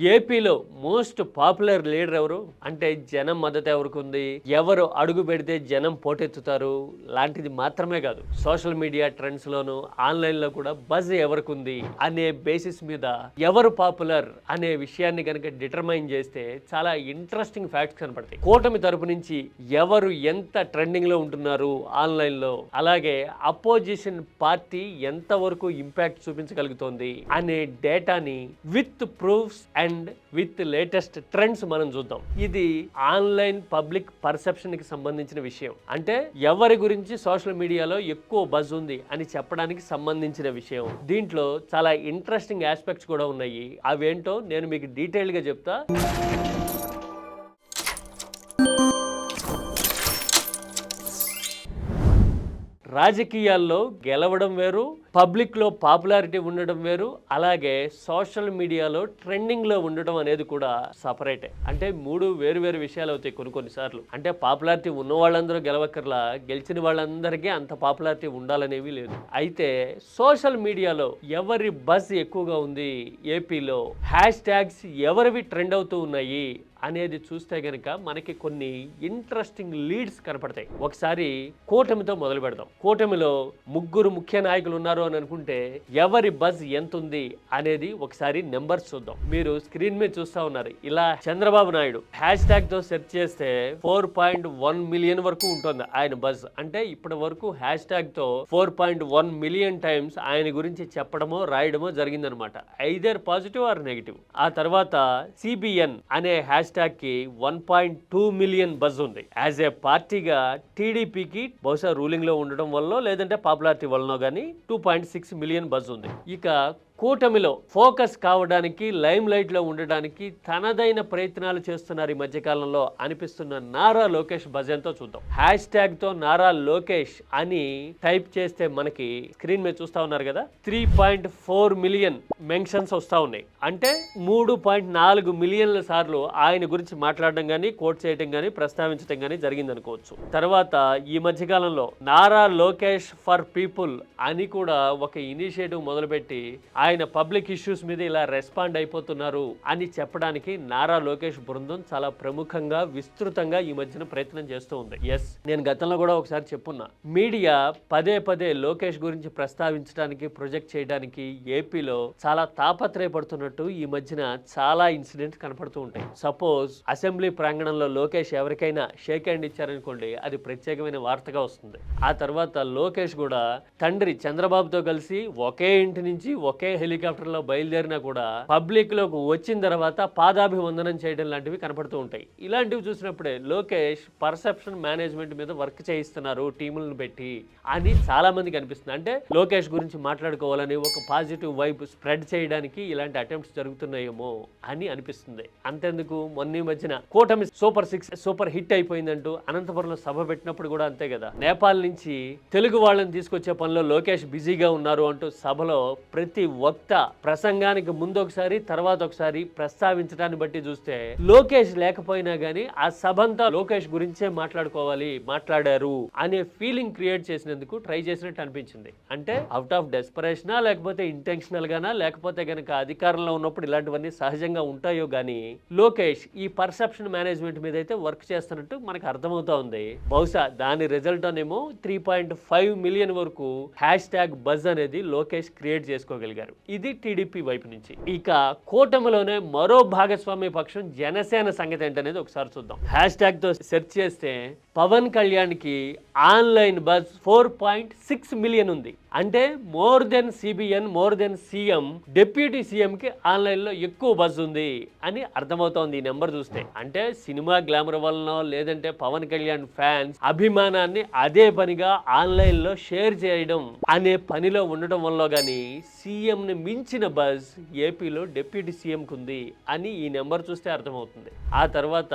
ఏపీలో most popular leader ఎవరు అంటే జనం మద్దతు ఎవరికి ఉంది, ఎవరు అడుగు పెడితే జనం పోటెత్తుతారు లాంటిది మాత్రమే కాదు, సోషల్ మీడియా ట్రెండ్స్ లోను ఆన్లైన్ లో కూడా బజ్ ఎవరికి ఉంది అనే బేసిస్ మీద ఎవరు పాపులర్ అనే విషయాన్ని కనుక డిటర్మైన్ చేస్తే చాలా ఇంట్రెస్టింగ్ ఫ్యాక్ట్స్ కనపడతాయి. కూటమి తరపు నుంచి ఎవరు ఎంత ట్రెండింగ్ లో ఉంటున్నారు ఆన్లైన్ లో, అలాగే అపోజిషన్ పార్టీ ఎంత వరకు ఇంపాక్ట్ చూపించగలుగుతోంది అనే డేటాని with proofs and with latest trends మనం చూద్దాం. ఇది ఆన్లైన్ పబ్లిక్ పర్సెప్షన్ కి సంబంధించిన విషయం. అంటే ఎవరి గురించి సోషల్ మీడియాలో ఎక్కువ బజ్ ఉంది అని చెప్పడానికి సంబంధించిన విషయం. దీంట్లో చాలా ఇంట్రెస్టింగ్ ఆస్పెక్ట్స్ కూడా ఉన్నాయి. అవేంటో నేను మీకు డీటెయిల్ గా చెప్తా. రాజకీయాల్లో గెలవడం వేరు, పబ్లిక్ లో పాపులారిటీ ఉండడం వేరు, అలాగే సోషల్ మీడియాలో ట్రెండింగ్ లో ఉండడం అనేది కూడా సపరేటే. అంటే మూడు వేరు వేరు విషయాలు అవుతాయి కొన్నిసార్లు. అంటే పాపులారిటీ ఉన్న వాళ్ళందరూ గెలవక్కర్లా, గెలిచిన వాళ్ళందరికీ అంత పాపులారిటీ ఉండాలనేవి లేదు. అయితే సోషల్ మీడియాలో ఎవరి బజ్ ఎక్కువగా ఉంది, ఏపీలో హ్యాష్ ట్యాగ్స్ ఎవరివి ట్రెండ్ అవుతూ ఉన్నాయి అనేది చూస్తే గనక మనకి కొన్ని ఇంట్రెస్టింగ్ లీడ్స్ కనపడతాయి. ఒకసారి కూటమితో మొదలు పెడదాం. కూటమిలో ముగ్గురు ముఖ్య నాయకులు ఉన్నారు అని అనుకుంటే ఎవరి బజ్ ఎంత ఉంది అనేది ఒకసారి నెంబర్స్ చూద్దాం. మీరు స్క్రీన్ మీద చూస్తా ఉన్నారు. ఇలా చంద్రబాబు నాయుడు హ్యాష్ ట్యాగ్ తో సెర్చ్ చేస్తే 4.1 మిలియన్ వరకు ఉంటుంది ఆయన బజ్. అంటే ఇప్పటి వరకు హ్యాష్ ట్యాగ్ తో 4.1 మిలియన్ టైమ్స్ ఆయన గురించి చెప్పడమో రాయడమో జరిగిందనమాట. Either positive or negative. ఆ తర్వాత సిబిఎన్ అనే హ్యాష్ ట్యాగ్ కి 1.2 మిలియన్ బజ్ ఉంది. యాజ్ ఏ పార్టీగా టీడీపీకి బహుశా రూలింగ్ లో ఉండడం వల్ల లేదంటే పాపులారిటీ వల్లనో గానీ 2.6 మిలియన్ బజ్ ఉంది. ఇక కూటమిలో ఫోకస్ కావడానికి, లైమ్ లైట్ లో ఉండడానికి తనదైన ప్రయత్నాలు చేస్తున్నారు ఈ మధ్యకాలంలో అనిపిస్తున్న నారా లోకేష్ బజ్ ఎంతో చూద్దాం. హ్యాష్ ట్యాగ్ తో నారా లోకేష్ అని టైప్ చేస్తే మనకి స్క్రీన్ మీద చూస్తా ఉన్నారు కదా, 3.4 మిలియన్ మెన్షన్స్ వస్తా ఉన్నాయి. అంటే 3.4 మిలియన్ల సార్లు ఆయన గురించి మాట్లాడడం కానీ, కోట్ చేయడం కానీ, ప్రస్తావించడం కానీ జరిగింది అనుకోవచ్చు. తర్వాత ఈ మధ్యకాలంలో నారా లోకేష్ ఫర్ పీపుల్ అని కూడా ఒక ఇనిషియేటివ్ మొదలుపెట్టి ఆయన పబ్లిక్ ఇష్యూస్ మీద ఇలా రెస్పాండ్ అయిపోతున్నారు అని చెప్పడానికి నారా లోకేష్ బృందం చాలా ప్రముఖంగా, విస్తృతంగా ఈ మధ్యన ప్రయత్నం చేస్తూ ఉంది. ఎస్, నేను గతంలో కూడా ఒకసారి చెప్పున్నా, మీడియా పదే పదే లోకేష్ గురించి ప్రస్తావించడానికి, ప్రొజెక్ట్ చేయడానికి ఏపీలో చాలా తాపత్రయపడుతున్నట్టు ఈ మధ్యన చాలా ఇన్సిడెంట్స్ కనపడుతూ ఉంటాయి. సపోజ్ అసెంబ్లీ ప్రాంగణంలో లోకేష్ ఎవరికైనా షేక్ హ్యాండ్ ఇచ్చారనుకోండి, అది ప్రత్యేకమైన వార్తగా వస్తుంది. ఆ తర్వాత లోకేష్ కూడా తండ్రి చంద్రబాబుతో కలిసి ఒకే ఇంటి నుంచి ఒకే హెలికాప్టర్ లో బయలుదేరినా కూడా పబ్లిక్ లోకి వచ్చిన తర్వాత పాదాభివందనం చేయడం లాంటివి కనపడుతూ ఉంటాయి. ఇలాంటివి చూసినప్పుడే లోకేష్ పర్సెప్షన్ మేనేజ్మెంట్ మీద వర్క్ చేయిస్తున్నారు టీములను పెట్టి అని చాలా మందికి అనిపిస్తుంది. అంటే లోకేష్ గురించి మాట్లాడుకోవాలని, ఒక పాజిటివ్ వైబ్ స్ప్రెడ్ చేయడానికి ఇలాంటి అటెంప్ట్స్ జరుగుతున్నాయేమో అని అనిపిస్తుంది. అంతెందుకు, మొన్న మధ్యన కూటమి సూపర్ హిట్ అయిపోయిందంటూ అనంతపురంలో సభ పెట్టినప్పుడు కూడా అంతే కదా, నేపాల్ నుంచి తెలుగు వాళ్ళని తీసుకొచ్చే పనిలో లోకేష్ బిజీగా ఉన్నారు అంటూ సభలో ప్రతి వక్త ప్రసంగానికి ముందు ఒకసారి, తర్వాత ఒకసారి ప్రస్తావించడాన్ని బట్టి చూస్తే లోకేష్ లేకపోయినా గానీ ఆ సభంతా లోకేష్ గురించే మాట్లాడారు అనే ఫీలింగ్ క్రియేట్ చేసినందుకు ట్రై చేసినట్టు అనిపించింది. అంటే అవుట్ ఆఫ్ డెస్పరేషనా, లేకపోతే ఇంటెన్షనల్ గానా, లేకపోతే గనక అధికారంలో ఉన్నప్పుడు ఇలాంటివన్నీ సహజంగా ఉంటాయో గానీ లోకేష్ ఈ పర్సెప్షన్ మేనేజ్మెంట్ మీద అయితే వర్క్ చేస్తున్నట్టు మనకు అర్థమవుతా ఉంది. బహుశా దాని రిజల్ట్ అనేమో 3.5 మిలియన్ వరకు హ్యాష్ ట్యాగ్ బజ్ అనేది లోకేష్ క్రియేట్ చేసుకోగలిగారు. ఇది టీడీపీ వైపు నుంచి. ఇక కూటమిలోనే మరో భాగస్వామ్య పక్షం జనసేన సంగతి ఏంటనేది ఒకసారి చూద్దాం. హ్యాష్ ట్యాగ్ తో సెర్చ్ చేస్తే పవన్ కళ్యాణ్ కి ఆన్లైన్ బజ్ 4.6 మిలియన్ ఉంది. అంటే more than CBN, more than CM, deputy CM కి ఆన్లైన్ లో ఎక్కువ బజ్ ఉంది అని అర్థమవుతోంది ఈ నెంబర్ చూస్తే. అంటే సినిమా గ్లామర్ వలన, లేదంటే పవన్ కళ్యాణ్ ఫ్యాన్స్ అభిమానాన్ని అదే పనిగా ఆన్లైన్ లో షేర్ చేయడం అనే పనిలో ఉండడం వల్ల గానీ సీఎం ని మించిన బజ్ ఏపీలో డిప్యూటీ సీఎం కు ఉంది అని ఈ నెంబర్ చూస్తే అర్థమవుతుంది. ఆ తర్వాత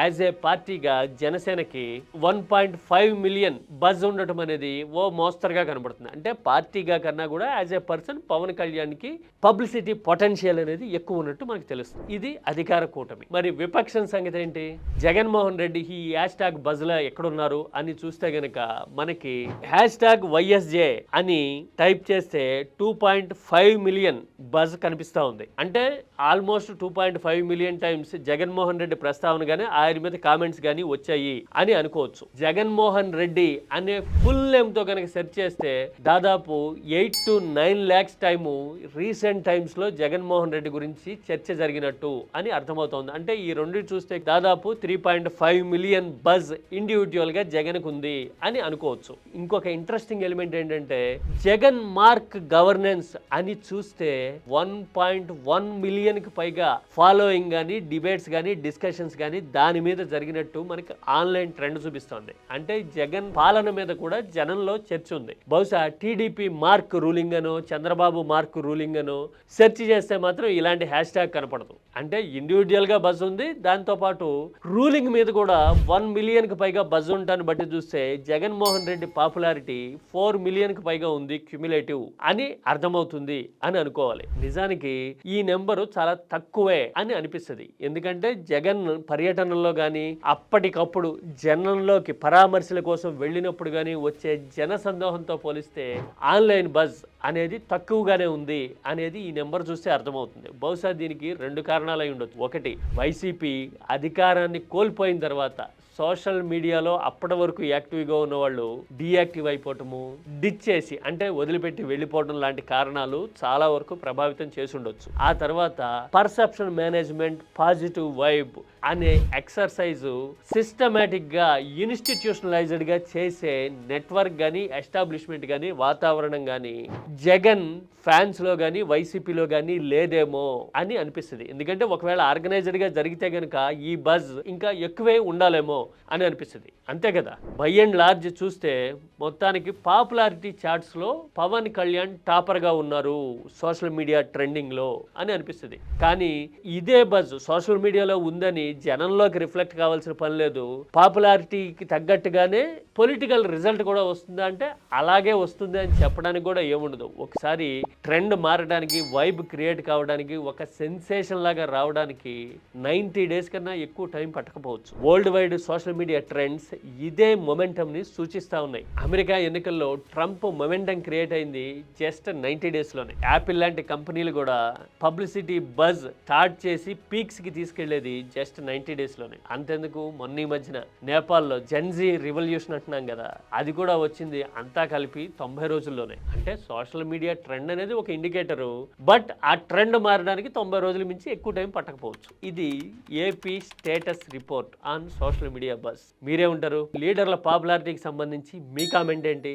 యాజ్ ఏ పార్టీగా జనసేనకి 1.5 మిలియన్ బజ్ ఉండటం అనేది ఓ మోస్తరుగా కనబడుతుంది. అంటే పార్టీగా కన్నా కూడా యాజ్ ఏ పర్సన్ పవన్ కళ్యాణ్కి పబ్లిసిటీ పొటెన్షియల్ అనేది ఎక్కువ ఉన్నట్టు మనకు తెలుస్తుంది. ఇది అధికార కూటమి. మరి విపక్షం సంగతి ఏంటి? జగన్మోహన్ రెడ్డి ఈ హ్యాష్ ట్యాగ్ బజ్లో ఎక్కడున్నారు అని చూస్తే గనక మనకి హ్యాష్ ట్యాగ్ వైఎస్జే అని టైప్ చేస్తే 2.5 మిలియన్ బజ్ కనిపిస్తా ఉంది. అంటే almost 2.5 million times Jaganmohan Reddy ప్రస్తావన గానీ ఆయన మీద కామెంట్స్ కానీ వచ్చాయి అని అనుకోవచ్చు. జగన్మోహన్ రెడ్డి అనే ఫుల్ నేమ్ తో కనుక సెర్చ్ చేస్తే దాదాపు 8 to 9 lakhs time recent times లో జగన్మోహన్ రెడ్డి గురించి చర్చ జరిగినట్టు అని అర్థమవుతోంది. అంటే ఈ రెండు చూస్తే దాదాపు 3.5 మిలియన్ బజ్ ఇండివిజువల్ గా జగన్ కు ఉంది అని అనుకోవచ్చు. ఇంకొక ఇంట్రెస్టింగ్ ఎలిమెంట్ ఏంటంటే జగన్ మార్క్ గవర్నెన్స్ అని చూస్తే 1.1 మిలియన్ కి పైగా ఫాలోయింగ్ కానీ డిబేట్స్ కానీ డిస్కషన్స్ కానీ దాని మీద జరిగినట్టు మనకి ఆన్లైన్ ట్రెండ్ చూపిస్తోంది. అంటే జగన్ పాలన మీద కూడా జనంలో చర్చ ఉంది. బహుశా టీడీపీ మార్క్ రూలింగ్ అనో చంద్రబాబు మార్క్ రూలింగ్ అనో సెర్చ్ చేస్తే మాత్రం ఇలాంటి హ్యాష్ ట్యాగ్ కనపడదు. అంటే ఇండివిజువల్ గా బజ్ ఉంది, దాంతో పాటు రూలింగ్ మీద కూడా 1 మిలియన్ కి పైగా బజ్ ఉంటాను బట్టి చూస్తే జగన్మోహన్ రెడ్డి పాపులారిటీ 4 మిలియన్ కి పైగా ఉంది క్యుములేటివ్ అని అర్థమవుతుంది అని అనుకోవాలి. నిజానికి ఈ నెంబరు చాలా తక్కువే అని అనిపిస్తుంది. ఎందుకంటే జగన్ పర్యటనలో కానీ అప్పటికప్పుడు జనంలోకి పరామర్శల కోసం వెళ్ళినప్పుడు కానీ వచ్చే జన సందోహంతో పోలిస్తే ఆన్లైన్ బజ్ అనేది తక్కువగానే ఉంది అనేది ఈ నెంబర్ చూస్తే అర్థమవుతుంది. బహుశా దీనికి 2 కారణాలు అయి ఉండొచ్చు. ఒకటి, వైసీపీ అధికారాన్ని కోల్పోయిన తర్వాత సోషల్ మీడియాలో అప్పటి వరకు యాక్టివ్గా ఉన్న వాళ్ళు డీయాక్టివ్ అయిపోవటము, డిచ్ చేసి అంటే వదిలిపెట్టి వెళ్ళిపోవడం లాంటి కారణాలు చాలా వరకు ప్రభావితం చేసి ఉండొచ్చు. ఆ తర్వాత పర్సెప్షన్ మేనేజ్మెంట్, పాజిటివ్ వైబ్ అనే ఎక్సర్సైజు సిస్టమేటిక్గా ఇన్స్టిట్యూషనలైజ్డ్గా చేసే నెట్వర్క్ కానీ ఎస్టాబ్లిష్మెంట్ కానీ వాతావరణం కానీ జగన్ ఫ్యాన్స్లో కానీ వైసీపీలో కానీ లేదేమో అని అనిపిస్తుంది. ఎందుకంటే ఒకవేళ ఆర్గనైజ్డ్గా జరిగితే కనుక ఈ బజ్ ఇంకా ఎక్కువే ఉండాలేమో అని అనిపిస్తుంది. అంతే కదా. బై అండ్ లార్జ్ చూస్తే మొత్తానికి పాపులారిటీ చార్ట్స్లో పవన్ కళ్యాణ్ టాపర్గా ఉన్నారు సోషల్ మీడియా ట్రెండింగ్లో అని అనిపిస్తుంది. కానీ ఇదే బజ్ సోషల్ మీడియాలో ఉందని జనంలోకి రిఫ్లెక్ట్ కావాల్సిన పని లేదు. పాపులారిటీకి తగ్గట్టుగానే పొలిటికల్ రిజల్ట్ కూడా వస్తుందా అంటే అలాగే వస్తుంది అని చెప్పడానికి కూడా ఏముండదు. ఒకసారి ట్రెండ్ మారడానికి, వైబ్ క్రియేట్ కావడానికి, ఒక సెన్సేషన్ లాగా రావడానికి 90 days కన్నా ఎక్కువ టైం పట్టకపోవచ్చు. World wide social media trends ఇదే మొమెంటంని సూచిస్తూ ఉన్నాయి. అమెరికా ఎన్నికల్లో ట్రంప్ మొమెంటం క్రియేట్ అయింది జస్ట్ 90 daysలోనే. యాపిల్ లాంటి కంపెనీలు కూడా పబ్లిసిటీ బజ్ స్టార్ట్ చేసి పీక్స్కి తీసుకెళ్లేది జస్ట్ 90 daysలోనే. అంతెందుకు మొన్న ఈ మధ్యన నేపాల్లో జెన్జీ రివల్యూషన్ అంటున్నాం కదా, అది కూడా వచ్చింది అంతా కలిపి 90 రోజుల్లోనే. అంటే సోషల్ మీడియా ట్రెండ్ అనేది ఒక ఇండికేటరు, బట్ ఆ ట్రెండ్ మారడానికి 90 రోజుల మించి ఎక్కువ టైం పట్టకపోవచ్చు. ఇది AP status report on social media bus. మీరే ఉంటారు లీడర్ల పాపులారిటీకి సంబంధించి మీ కామెంట్ ఏంటి?